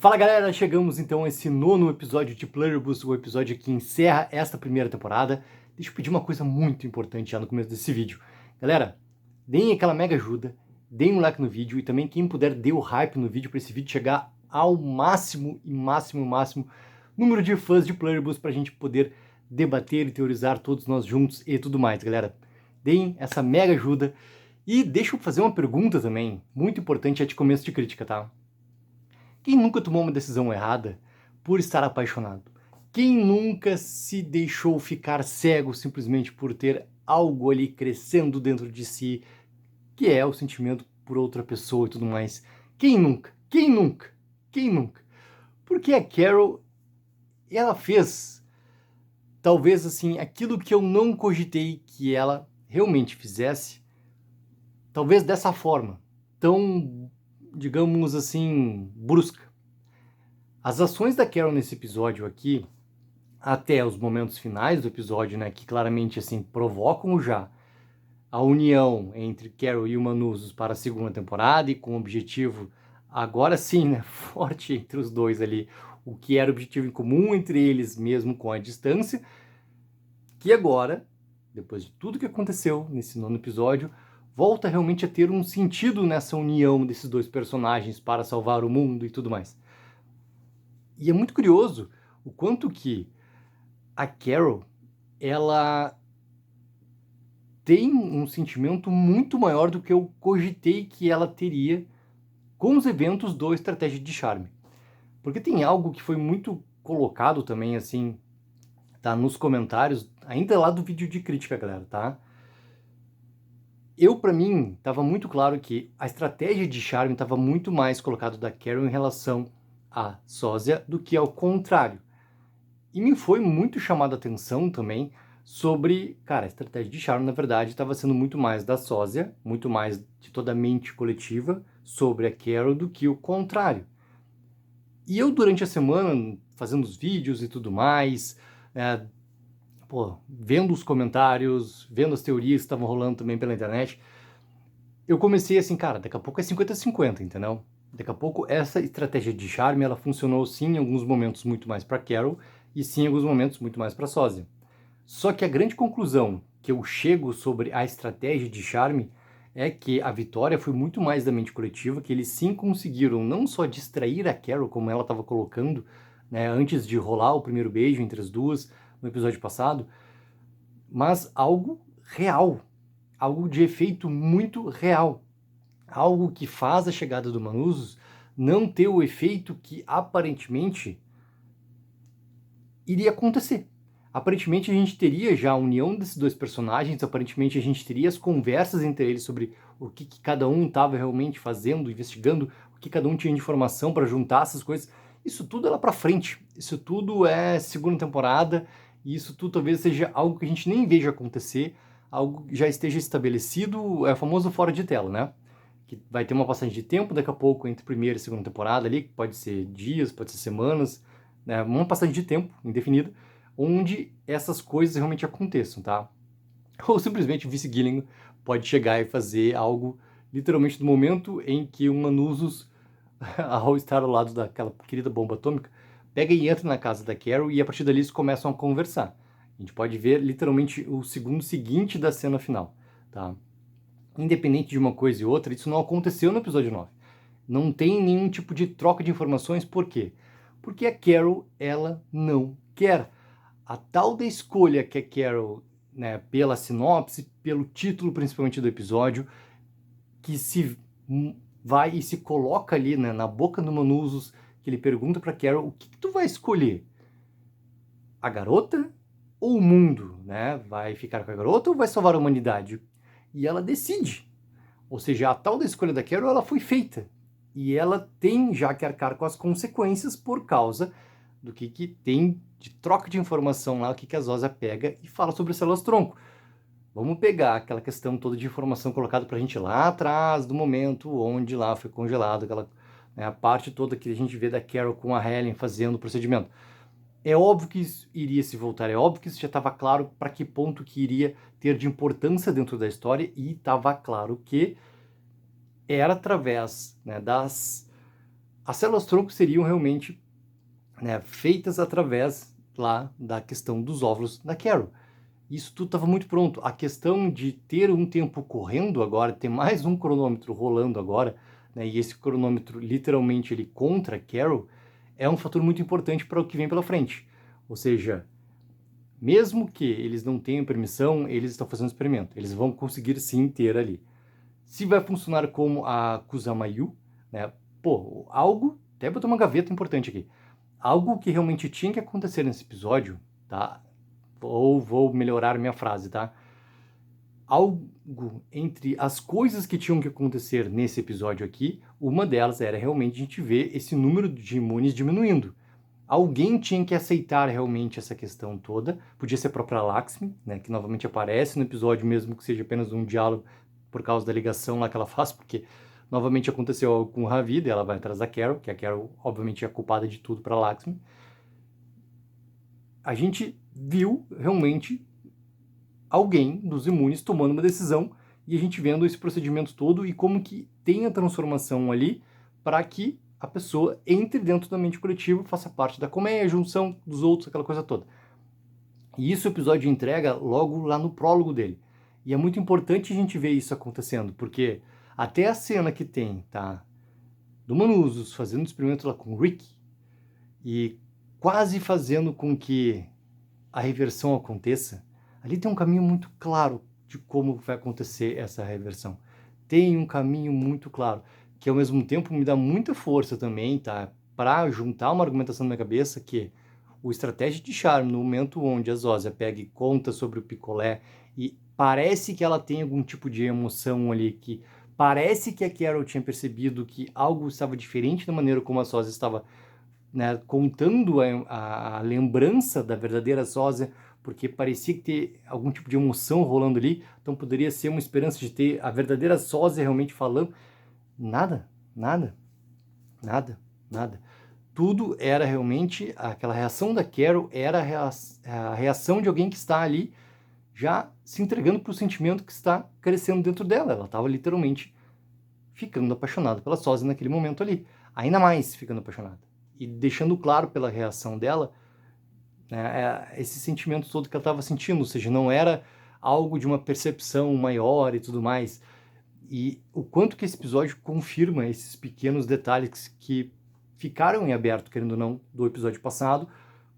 Fala galera, chegamos então a esse nono episódio de Pluribus, o episódio que encerra esta primeira temporada. Deixa eu pedir uma coisa muito importante já no começo desse vídeo. Galera, deem aquela mega ajuda, deem um like no vídeo e também quem puder dê o hype no vídeo para esse vídeo chegar ao máximo número de fãs de Pluribus para a gente poder debater e teorizar todos nós juntos e tudo mais, galera. Deem essa mega ajuda e deixa eu fazer uma pergunta também, muito importante, é de começo de crítica, tá? Quem nunca tomou uma decisão errada por estar apaixonado? Quem nunca se deixou ficar cego simplesmente por ter algo ali crescendo dentro de si, que é o sentimento por outra pessoa e tudo mais? Quem nunca? Quem nunca? Quem nunca? Porque a Carol, ela fez, talvez assim, aquilo que eu não cogitei que ela realmente fizesse, talvez dessa forma, tão, digamos assim, brusca. As ações da Carol nesse episódio aqui, até os momentos finais do episódio, né, que claramente assim provocam já a união entre Carol e o Manuzos para a segunda temporada e com o objetivo, agora sim, né, forte entre os dois ali, o que era o objetivo em comum entre eles mesmo com a distância, que agora, depois de tudo que aconteceu nesse nono episódio, volta realmente a ter um sentido nessa união desses dois personagens para salvar o mundo e tudo mais. E é muito curioso o quanto que a Carol, ela tem um sentimento muito maior do que eu cogitei que ela teria com os eventos do Estratégia de Charme. Porque tem algo que foi muito colocado também, assim, tá nos comentários, ainda lá do vídeo de crítica, galera, tá? Para mim, tava muito claro que a estratégia de Charme tava muito mais colocado da Carol em relação a Sósia do que ao contrário. E me foi muito chamada a atenção também sobre, cara, a estratégia de Charme, na verdade, estava sendo muito mais da sósia, muito mais de toda a mente coletiva sobre a Carol do que o contrário. E eu, durante a semana, fazendo os vídeos e tudo mais, vendo os comentários, vendo as teorias que estavam rolando também pela internet, eu comecei assim, cara, daqui a pouco é 50-50, entendeu? Daqui a pouco essa estratégia de charme, ela funcionou sim em alguns momentos muito mais para Carol e sim em alguns momentos muito mais para Sósia. Só que a grande conclusão que eu chego sobre a estratégia de charme é que a vitória foi muito mais da mente coletiva, que eles sim conseguiram não só distrair a Carol, como ela estava colocando, né, antes de rolar o primeiro beijo entre as duas no episódio passado, mas algo real, algo de efeito muito real, algo que faz a chegada do Manuzos não ter o efeito que aparentemente iria acontecer. Aparentemente a gente teria já a união desses dois personagens, aparentemente a gente teria as conversas entre eles sobre o que cada um estava realmente fazendo, investigando, o que cada um tinha de informação para juntar essas coisas. Isso tudo é lá para frente, isso tudo é segunda temporada, e isso tudo talvez seja algo que a gente nem veja acontecer, algo que já esteja estabelecido, é o famoso fora de tela, né? Que vai ter uma passagem de tempo daqui a pouco entre primeira e segunda temporada ali, que pode ser dias, pode ser semanas, né? Uma passagem de tempo indefinida, onde essas coisas realmente aconteçam, tá? Ou simplesmente o Vice Gilligan pode chegar e fazer algo literalmente no momento em que o Manuzos, ao estar ao lado daquela querida bomba atômica, pega e entra na casa da Carol e a partir dali eles começam a conversar. A gente pode ver literalmente o segundo seguinte da cena final, tá? Independente de uma coisa e outra, isso não aconteceu no episódio 9. Não tem nenhum tipo de troca de informações, por quê? Porque a Carol, ela não quer. A tal da escolha que a Carol, né, pela sinopse, pelo título principalmente do episódio, que se vai e se coloca ali, né, na boca do Manuzos, que ele pergunta pra Carol, o que tu vai escolher? A garota ou o mundo, né? Vai ficar com a garota ou vai salvar a humanidade? E ela decide. Ou seja, a tal da escolha da Carol, ela foi feita. E ela tem já que arcar com as consequências por causa do que tem de troca de informação lá, o que a Zosia pega e fala sobre células-tronco. Vamos pegar aquela questão toda de informação colocada pra gente lá atrás, do momento onde lá foi congelado, aquela, né, a parte toda que a gente vê da Carol com a Helen fazendo o procedimento. É óbvio que isso iria se voltar, é óbvio que isso já estava claro para que ponto que iria ter de importância dentro da história e estava claro que era através, né, das As células-tronco seriam realmente, né, feitas através lá da questão dos óvulos da Carol. Isso tudo estava muito pronto. A questão de ter um tempo correndo agora, ter mais um cronômetro rolando agora, né, e esse cronômetro literalmente ele contra a Carol, é um fator muito importante para o que vem pela frente. Ou seja, mesmo que eles não tenham permissão, eles estão fazendo experimento. Eles vão conseguir sim ter ali. Se vai funcionar como a Kusama-yu, né? Pô, algo, até botar uma gaveta importante aqui. Algo que realmente tinha que acontecer nesse episódio, tá? Ou vou melhorar minha frase, tá? Algo entre as coisas que tinham que acontecer nesse episódio aqui, uma delas era realmente a gente ver esse número de imunes diminuindo. Alguém tinha que aceitar realmente essa questão toda, podia ser a própria Lakshmi, né, que novamente aparece no episódio, mesmo que seja apenas um diálogo por causa da ligação lá que ela faz, porque novamente aconteceu algo com o Ravi, e ela vai atrás da Carol, que a Carol obviamente é a culpada de tudo para Lakshmi. A gente viu realmente alguém dos imunes tomando uma decisão e a gente vendo esse procedimento todo e como que tem a transformação ali para que a pessoa entre dentro da mente coletiva, faça parte da colmeia, junção dos outros, aquela coisa toda. E isso o episódio entrega logo lá no prólogo dele. E é muito importante a gente ver isso acontecendo, porque até a cena que tem, tá, do Manuzos fazendo um experimento lá com o Rick e quase fazendo com que a reversão aconteça, ali tem um caminho muito claro de como vai acontecer essa reversão. Tem um caminho muito claro, que ao mesmo tempo me dá muita força também, tá? Para juntar uma argumentação na minha cabeça que o estratégia de charme, no momento onde a Zózia pega e conta sobre o picolé e parece que ela tem algum tipo de emoção ali, que parece que a Carol tinha percebido que algo estava diferente da maneira como a Zózia estava, né, contando a lembrança da verdadeira Zózia, porque parecia que ter algum tipo de emoção rolando ali, então poderia ser uma esperança de ter a verdadeira Zózia realmente falando. Nada, nada, nada, nada. Tudo era realmente, aquela reação da Carol era a reação de alguém que está ali já se entregando para o sentimento que está crescendo dentro dela. Ela estava literalmente ficando apaixonada pela Zózia naquele momento ali. Ainda mais ficando apaixonada. E deixando claro pela reação dela, né, esse sentimento todo que ela estava sentindo. Ou seja, não era algo de uma percepção maior e tudo mais. E o quanto que esse episódio confirma esses pequenos detalhes que ficaram em aberto, querendo ou não, do episódio passado,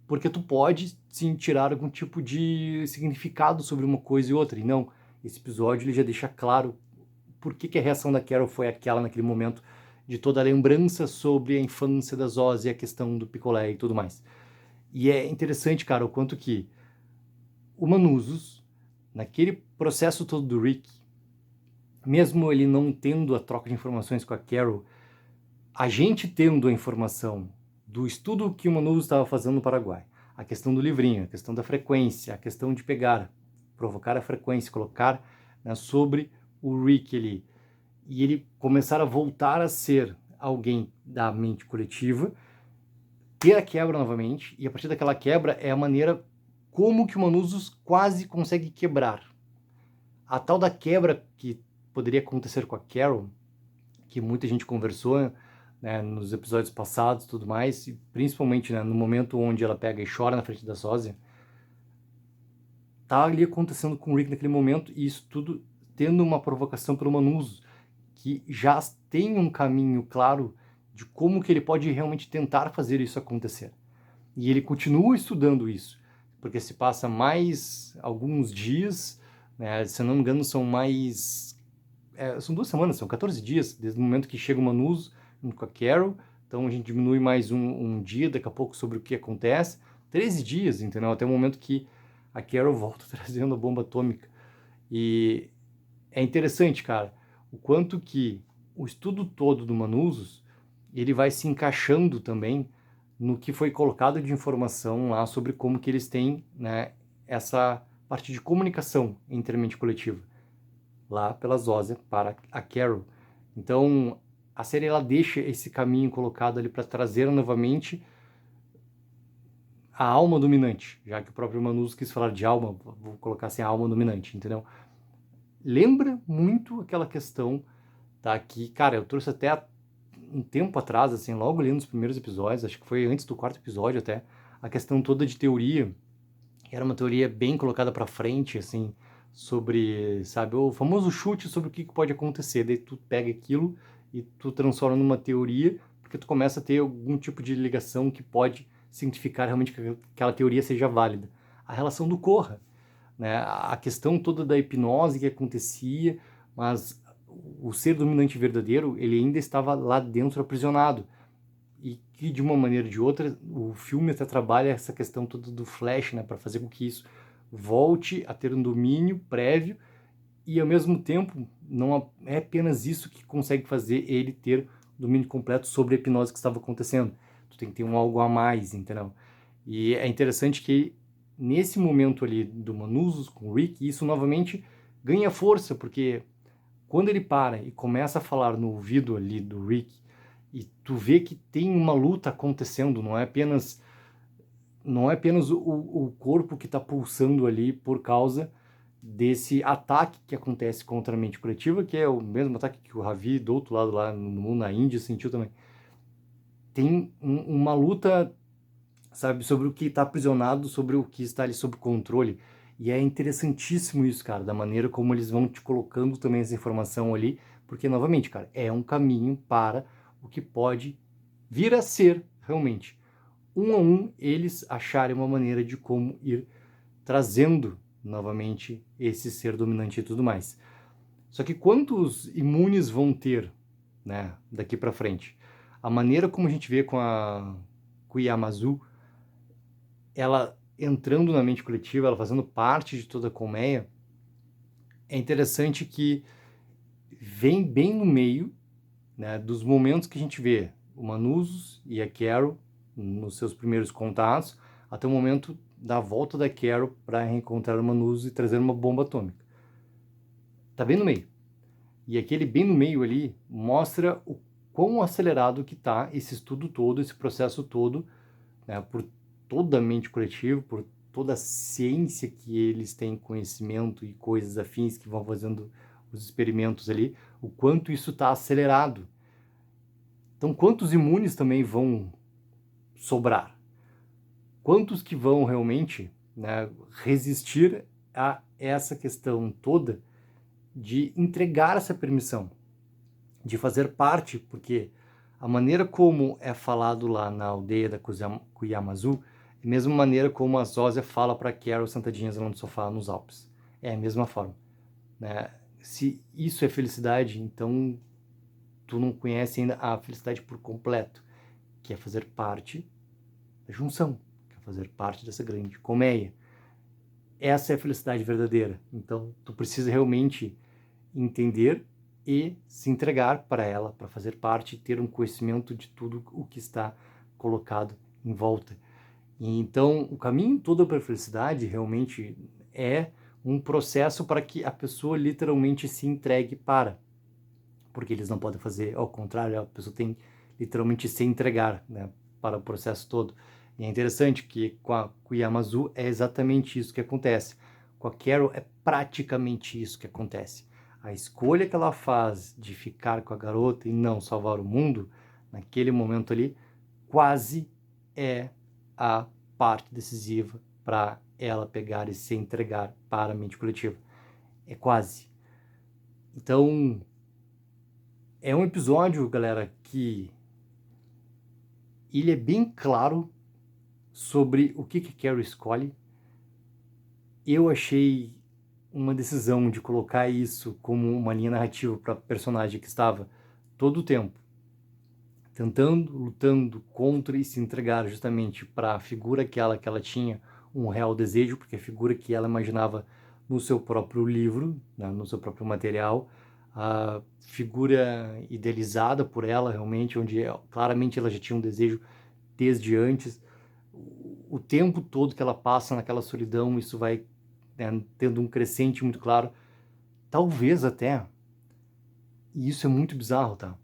porque tu pode sim tirar algum tipo de significado sobre uma coisa e outra. E não, esse episódio ele já deixa claro por que a reação da Carol foi aquela naquele momento, de toda a lembrança sobre a infância da Zózia, a questão do picolé e tudo mais. E é interessante, cara, o quanto que o Manuzos, naquele processo todo do Rick, mesmo ele não tendo a troca de informações com a Carol, a gente tendo a informação do estudo que o Manuzos estava fazendo no Paraguai, a questão do livrinho, a questão da frequência, a questão de pegar, provocar a frequência, colocar, né, sobre o Rick ali, e ele começar a voltar a ser alguém da mente coletiva, ter a quebra novamente, e a partir daquela quebra é a maneira como que o Manuzos quase consegue quebrar. A tal da quebra que poderia acontecer com a Carol, que muita gente conversou, né, nos episódios passados e tudo mais, e principalmente, né, no momento onde ela pega e chora na frente da Zózia, tá ali acontecendo com o Rick naquele momento, e isso tudo tendo uma provocação pelo Manuzos, que já tem um caminho claro de como que ele pode realmente tentar fazer isso acontecer. E ele continua estudando isso, porque se passa mais alguns dias, né, se eu não me engano são mais... são 2 semanas, são 14 dias, desde o momento que chega o Manus junto com a Carol, então a gente diminui mais um dia, daqui a pouco, sobre o que acontece, 13 dias, entendeu? Até o momento que a Carol volta trazendo a bomba atômica. E é interessante, cara, o quanto que o estudo todo do Manuzos, ele vai se encaixando também no que foi colocado de informação lá sobre como que eles têm, né, essa parte de comunicação entre a mente coletiva, lá pela Zózia para a Carol. Então, a série ela deixa esse caminho colocado ali para trazer novamente a alma dominante, já que o próprio Manus quis falar de alma, vou colocar assim, a alma dominante, entendeu? Lembra muito aquela questão, tá? Que, cara, eu trouxe até um tempo atrás, assim, logo ali nos primeiros episódios, acho que foi antes do 4º episódio até, a questão toda de teoria, era uma teoria bem colocada pra frente, assim, sobre, sabe, o famoso chute sobre o que pode acontecer. Daí tu pega aquilo e tu transforma numa teoria, porque tu começa a ter algum tipo de ligação que pode significar realmente que aquela teoria seja válida. A relação do Corra, né? A questão toda da hipnose que acontecia, mas o ser dominante verdadeiro, ele ainda estava lá dentro aprisionado. E que, de uma maneira ou de outra, o filme até trabalha essa questão toda do Flash, né, para fazer com que isso volte a ter um domínio prévio e, ao mesmo tempo, não é apenas isso que consegue fazer ele ter domínio completo sobre a hipnose que estava acontecendo. Tu tem que ter um algo a mais, entendeu? E é interessante que, nesse momento ali do Manuzos com o Rick, isso novamente ganha força, porque quando ele para e começa a falar no ouvido ali do Rick, e tu vê que tem uma luta acontecendo, não é apenas o corpo que está pulsando ali por causa desse ataque que acontece contra a mente coletiva, que é o mesmo ataque que o Ravi do outro lado lá no mundo, na Índia, sentiu também. Tem uma luta, sabe, sobre o que está aprisionado, sobre o que está ali sob controle. E é interessantíssimo isso, cara, da maneira como eles vão te colocando também essa informação ali, porque, novamente, cara, é um caminho para o que pode vir a ser, realmente. Um a um, eles acharem uma maneira de como ir trazendo, novamente, esse ser dominante e tudo mais. Só que quantos imunes vão ter, né, daqui para frente? A maneira como a gente vê com a Yamazu, ela entrando na mente coletiva, ela fazendo parte de toda a colmeia, é interessante que vem bem no meio, né, dos momentos que a gente vê o Manuzos e a Carol nos seus primeiros contatos, até o momento da volta da Carol para reencontrar o Manuzos e trazer uma bomba atômica. Tá bem no meio. E aquele bem no meio ali mostra o quão acelerado que tá esse estudo todo, esse processo todo, né, por toda a mente coletiva, por toda a ciência que eles têm conhecimento e coisas afins que vão fazendo os experimentos ali, o quanto isso está acelerado. Então, quantos imunes também vão sobrar? Quantos que vão realmente, né, resistir a essa questão toda de entregar essa permissão, de fazer parte, porque a maneira como é falado lá na aldeia da Kuyamazu é a mesma maneira como a Zózia fala para Carol sentadinhas lá no sofá nos Alpes. É a mesma forma, né? Se isso é felicidade, então tu não conhece ainda a felicidade por completo, que é fazer parte da junção, que é fazer parte dessa grande colmeia. Essa é a felicidade verdadeira. Então, tu precisa realmente entender e se entregar para ela, para fazer parte, ter um conhecimento de tudo o que está colocado em volta. E então, o caminho todo para a felicidade realmente é um processo para que a pessoa literalmente se entregue para. Porque eles não podem fazer ao contrário, a pessoa tem literalmente se entregar, né, para o processo todo. E é interessante que com a Yamazu é exatamente isso que acontece. Com a Carol é praticamente isso que acontece. A escolha que ela faz de ficar com a garota e não salvar o mundo, naquele momento ali, quase é a parte decisiva para ela pegar e se entregar para a mente coletiva. É quase. Então, é um episódio, galera, que ele é bem claro sobre o que Carol escolhe. Eu achei uma decisão de colocar isso como uma linha narrativa para a personagem que estava todo o tempo tentando, lutando contra e se entregar justamente para a figura que ela tinha um real desejo, porque a figura que ela imaginava no seu próprio livro, né, no seu próprio material, a figura idealizada por ela realmente, onde claramente ela já tinha um desejo desde antes. O tempo todo que ela passa naquela solidão, isso vai, né, tendo um crescente muito claro. Talvez até, e isso é muito bizarro, tá?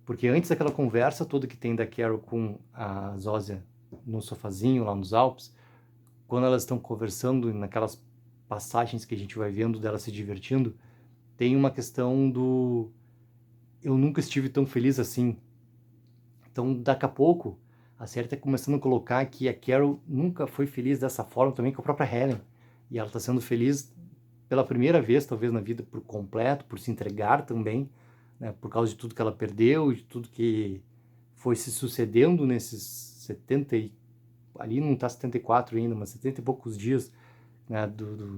Porque antes daquela conversa toda que tem da Carol com a Zózia no sofazinho lá nos Alpes, quando elas estão conversando, naquelas passagens que a gente vai vendo dela se divertindo, tem uma questão do eu nunca estive tão feliz assim, Então, daqui a pouco, a série está começando a colocar que a Carol nunca foi feliz dessa forma também com a própria Helen. E ela está sendo feliz pela primeira vez, talvez, na vida por completo, por se entregar também, né, por causa de tudo que ela perdeu, de tudo que foi se sucedendo nesses 70 e... ali não está 74 ainda, mas 70 e poucos dias, né,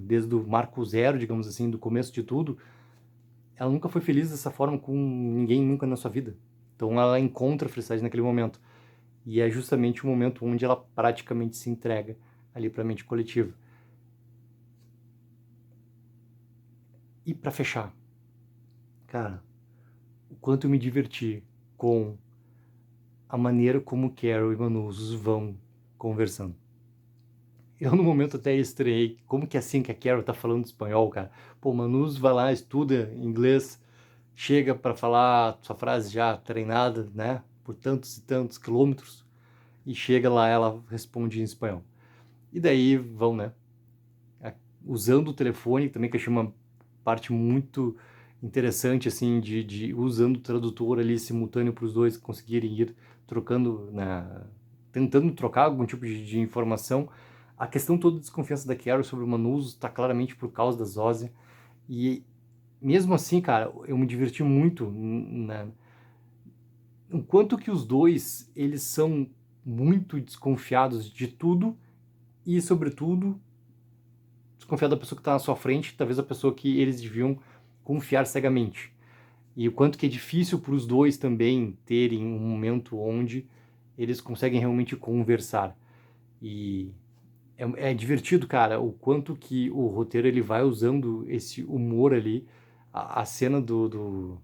desde o marco zero, digamos assim, do começo de tudo. Ela nunca foi feliz dessa forma com ninguém nunca na sua vida. Então ela encontra a felicidade naquele momento. E é justamente o momento onde ela praticamente se entrega ali para a mente coletiva. E para fechar, cara, o quanto eu me diverti com a maneira como Carol e Manus vão conversando. Eu no momento até estranhei, como que é assim que a Carol tá falando espanhol, cara? Pô, Manus vai lá, estuda inglês, chega para falar sua frase já treinada, né, por tantos e tantos quilômetros, e chega lá, ela responde em espanhol. E daí vão, né, usando o telefone, também que eu achei uma parte muito interessante, assim, de usando o tradutor ali simultâneo para os dois conseguirem ir trocando, tentando trocar algum tipo de informação. A questão toda de desconfiança da Carol sobre o Manus está claramente por causa da Zózia, e mesmo assim, cara, eu me diverti muito enquanto que os dois, eles são muito desconfiados de tudo e, sobretudo, desconfiado da pessoa que está na sua frente, talvez a pessoa que eles deviam confiar cegamente. E o quanto que é difícil para os dois também terem um momento onde eles conseguem realmente conversar. E é divertido, cara, o quanto que o roteiro ele vai usando esse humor ali, a cena do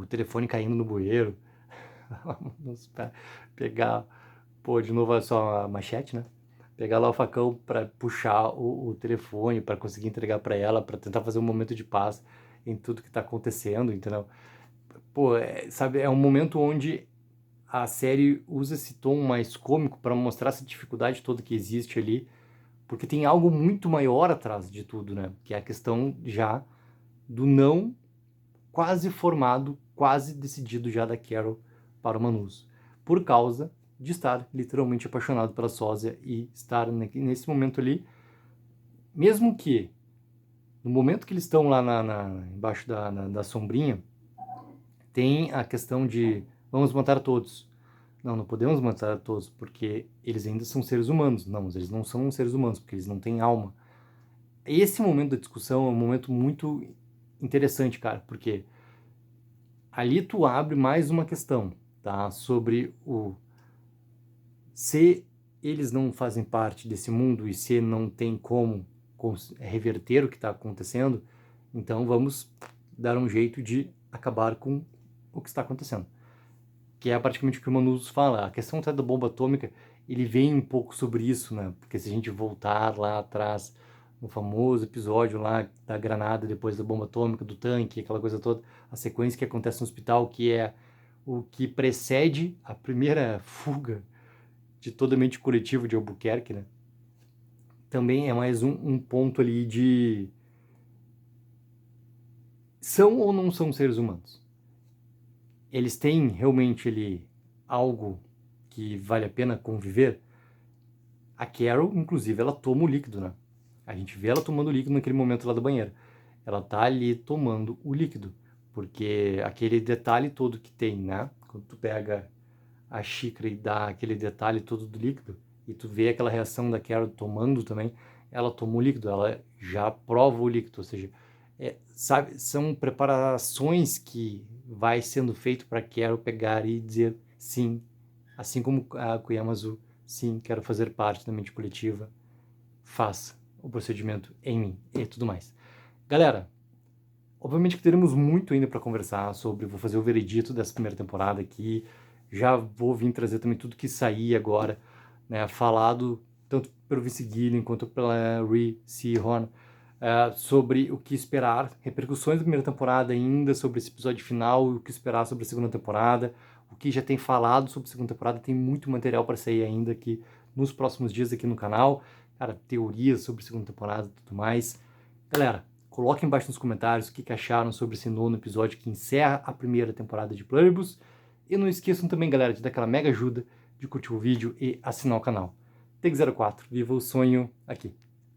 telefone caindo no bueiro, pegar, pô, de novo é só a machete, né? Pegar lá o facão para puxar o telefone, para conseguir entregar para ela, para tentar fazer um momento de paz em tudo que tá acontecendo, entendeu? Pô, sabe, é um momento onde a série usa esse tom mais cômico para mostrar essa dificuldade toda que existe ali, porque tem algo muito maior atrás de tudo, né? Que é a questão já do não quase formado, quase decidido já da Carol para o Manus, por causa de estar literalmente apaixonado pela sósia e estar nesse momento ali, mesmo que no momento que eles estão lá embaixo da sombrinha, tem a questão de vamos matar todos. Não, não podemos matar todos, porque eles ainda são seres humanos. Não, eles não são seres humanos, porque eles não têm alma. Esse momento da discussão é um momento muito interessante, cara, porque ali tu abre mais uma questão, tá? Sobre se eles não fazem parte desse mundo e se não tem como reverter o que está acontecendo, então vamos dar um jeito de acabar com o que está acontecendo. Que é praticamente o que o Manus fala. A questão até da bomba atômica, ele vem um pouco sobre isso, né? Porque se a gente voltar lá atrás, no famoso episódio lá da granada depois da bomba atômica, do tanque, aquela coisa toda, a sequência que acontece no hospital, que é o que precede a primeira fuga de toda a mente coletiva de Albuquerque, né? Também é mais um ponto ali de são ou não são seres humanos? Eles têm realmente ali algo que vale a pena conviver? A Carol, inclusive, ela toma o líquido, né? A gente vê ela tomando o líquido naquele momento lá da banheira. Ela tá ali tomando o líquido, porque aquele detalhe todo que tem, né? Quando tu pega a xícara e dá aquele detalhe todo do líquido, e tu vê aquela reação da Carol tomando também, ela toma o líquido, ela já prova o líquido, ou seja, sabe, são preparações que vai sendo feito para Carol pegar e dizer sim, assim como a Koyamazu, sim, quero fazer parte da mente coletiva, faça o procedimento em mim e tudo mais. Galera, obviamente que teremos muito ainda para conversar sobre, vou fazer o veredito dessa primeira temporada aqui, já vou vir trazer também tudo que sair agora, né, falado tanto pelo Vince Gilligan quanto pela Rhea Seehorn, sobre o que esperar, repercussões da primeira temporada ainda, sobre esse episódio final, o que esperar sobre a segunda temporada, o que já tem falado sobre a segunda temporada, tem muito material para sair ainda aqui nos próximos dias aqui no canal, cara, teorias sobre a segunda temporada e tudo mais. Galera, coloquem embaixo nos comentários o que acharam sobre esse nono episódio que encerra a primeira temporada de Pluribus. E não esqueçam também, galera, de dar aquela mega ajuda, de curtir o vídeo e assinar o canal. Take04, viva o sonho aqui.